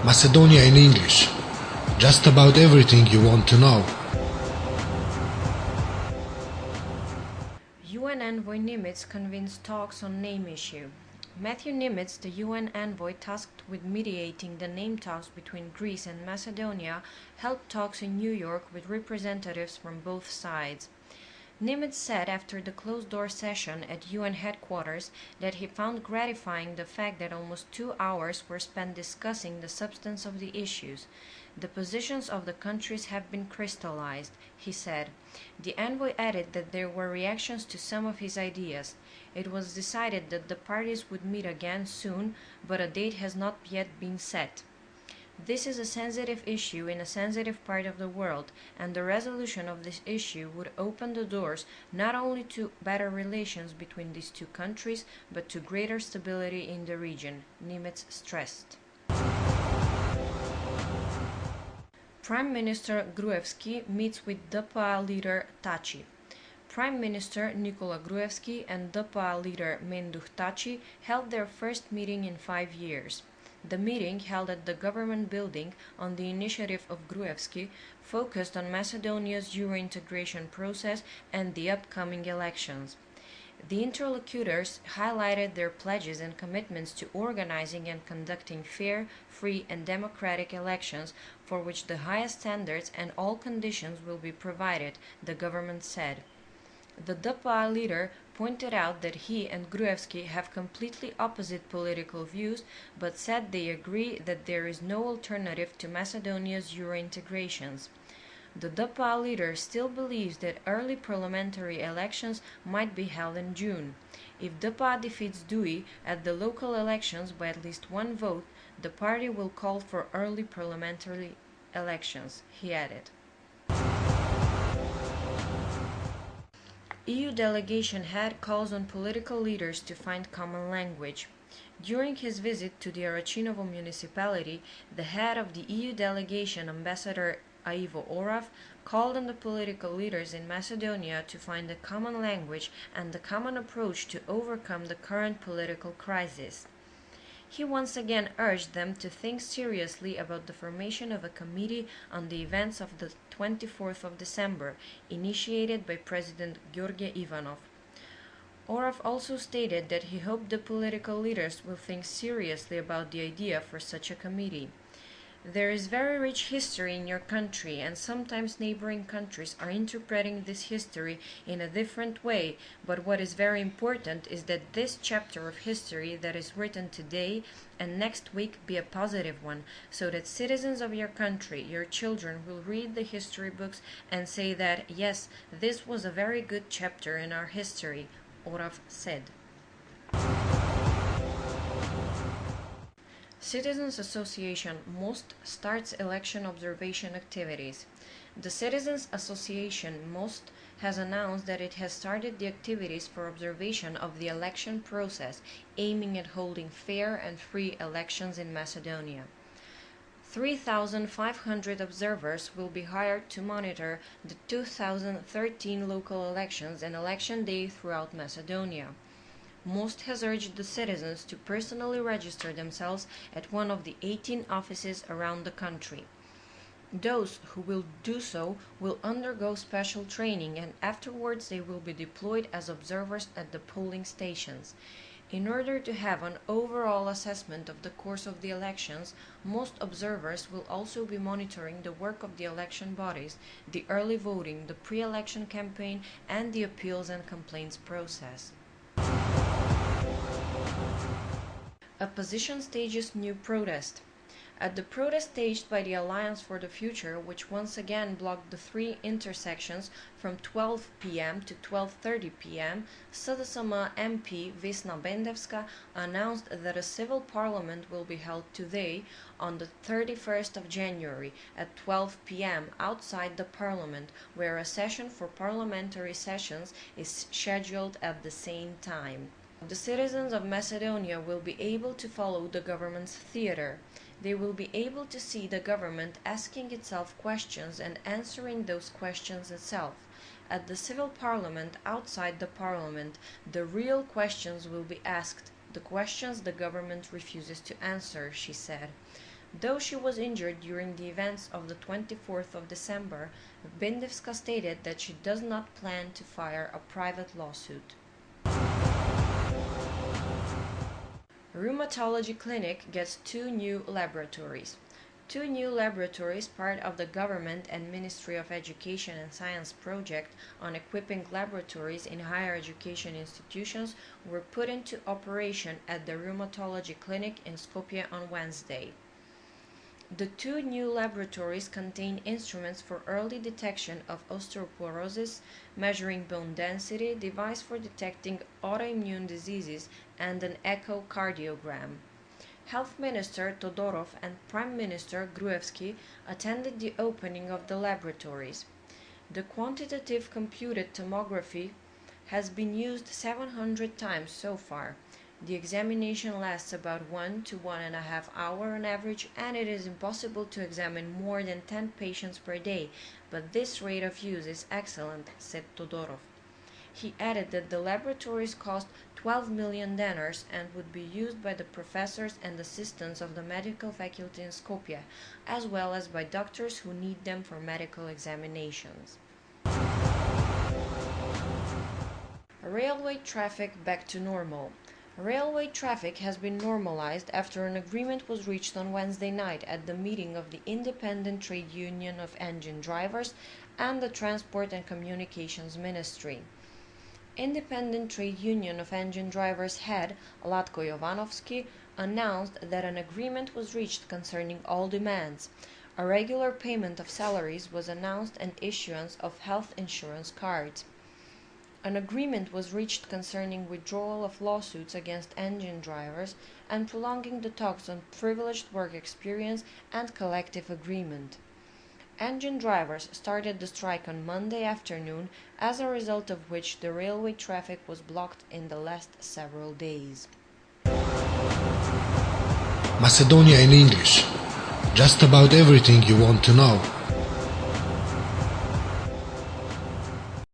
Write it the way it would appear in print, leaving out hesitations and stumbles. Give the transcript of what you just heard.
Macedonia in English. Just about everything you want to know. UN envoy Nimitz convenes talks on name issue. Matthew Nimitz, the UN envoy tasked with mediating the name talks between Greece and Macedonia, held talks in New York with representatives from both sides. Nimitz said after the closed-door session at UN headquarters that he found gratifying the fact that almost 2 hours were spent discussing the substance of the issues. The positions of the countries have been crystallized, he said. The envoy added that there were reactions to some of his ideas. It was decided that the parties would meet again soon, but a date has not yet been set. This is a sensitive issue in a sensitive part of the world, and the resolution of this issue would open the doors not only to better relations between these two countries, but to greater stability in the region, Nimitz stressed. Prime Minister Gruevski meets with DPA leader Taci. Prime Minister Nikola Gruevski and DPA leader Menduh Taci held their first meeting in 5 years. The meeting, held at the government building on the initiative of Gruevski, focused on Macedonia's Euro-integration process and the upcoming elections. The interlocutors highlighted their pledges and commitments to organizing and conducting fair, free, and democratic elections for which the highest standards and all conditions will be provided, the government said. The DPA leader pointed out that he and Gruevski have completely opposite political views, but said they agree that there is no alternative to Macedonia's Euro-integrations. The DPA leader still believes that early parliamentary elections might be held in June. If DPA defeats DUI at the local elections by at least one vote, the party will call for early parliamentary elections, he added. EU delegation head calls on political leaders to find common language. During his visit to the Arachinovo municipality, the head of the EU delegation, Ambassador Ivo Oraf, called on the political leaders in Macedonia to find a common language and a common approach to overcome the current political crisis. He once again urged them to think seriously about the formation of a committee on the events of the 24th of December, initiated by President George Ivanov. Oraf also stated that he hoped the political leaders will think seriously about the idea for such a committee. There is very rich history in your country, and sometimes neighboring countries are interpreting this history in a different way, but what is very important is that this chapter of history that is written today and next week be a positive one, so that citizens of your country, your children, will read the history books and say that, yes, this was a very good chapter in our history, Oraf said. Citizens Association MOST starts election observation activities. The Citizens Association MOST has announced that it has started the activities for observation of the election process, aiming at holding fair and free elections in Macedonia. 3,500 observers will be hired to monitor the 2013 local elections and election day throughout Macedonia. MOST has urged the citizens to personally register themselves at one of the 18 offices around the country. Those who will do so will undergo special training, and afterwards they will be deployed as observers at the polling stations. In order to have an overall assessment of the course of the elections, MOST observers will also be monitoring the work of the election bodies, the early voting, the pre-election campaign, and the appeals and complaints process. Opposition stages new protest. At the protest staged by the Alliance for the Future, which once again blocked the 3 intersections from 12 p.m. to 12:30 p.m., SDSM MP Vesna Bendevska announced that a civil parliament will be held today, on the 31st of January, at 12 p.m. outside the parliament, where a session for parliamentary sessions is scheduled at the same time. The citizens of Macedonia will be able to follow the government's theater. They will be able to see the government asking itself questions and answering those questions itself. At the civil parliament outside the parliament, the real questions will be asked, the questions the government refuses to answer, she said. Though she was injured during the events of the 24th of December, Bindevska stated that she does not plan to file a private lawsuit. Rheumatology clinic gets 2 new laboratories. 2 new laboratories, part of the Government and Ministry of Education and Science project on equipping laboratories in higher education institutions, were put into operation at the Rheumatology clinic in Skopje on Wednesday. The 2 new laboratories contain instruments for early detection of osteoporosis, measuring bone density, device for detecting autoimmune diseases, and an echocardiogram. Health Minister Todorov and Prime Minister Gruevski attended the opening of the laboratories. The quantitative computed tomography has been used 700 times so far. The examination lasts about 1 to 1.5 hours on average, and it is impossible to examine more than 10 patients per day, but this rate of use is excellent, said Todorov. He added that the laboratories cost 12 million dinars and would be used by the professors and assistants of the medical faculty in Skopje, as well as by doctors who need them for medical examinations. Railway traffic back to normal. Railway traffic has been normalized after an agreement was reached on Wednesday night at the meeting of the Independent Trade Union of Engine Drivers and the Transport and Communications Ministry. Independent Trade Union of Engine Drivers head Latko Jovanovski announced that an agreement was reached concerning all demands. A regular payment of salaries was announced and issuance of health insurance cards. An agreement was reached concerning withdrawal of lawsuits against engine drivers and prolonging the talks on privileged work experience and collective agreement. Engine drivers started the strike on Monday afternoon, as a result of which the railway traffic was blocked in the last several days. Macedonia in English. Just about everything you want to know.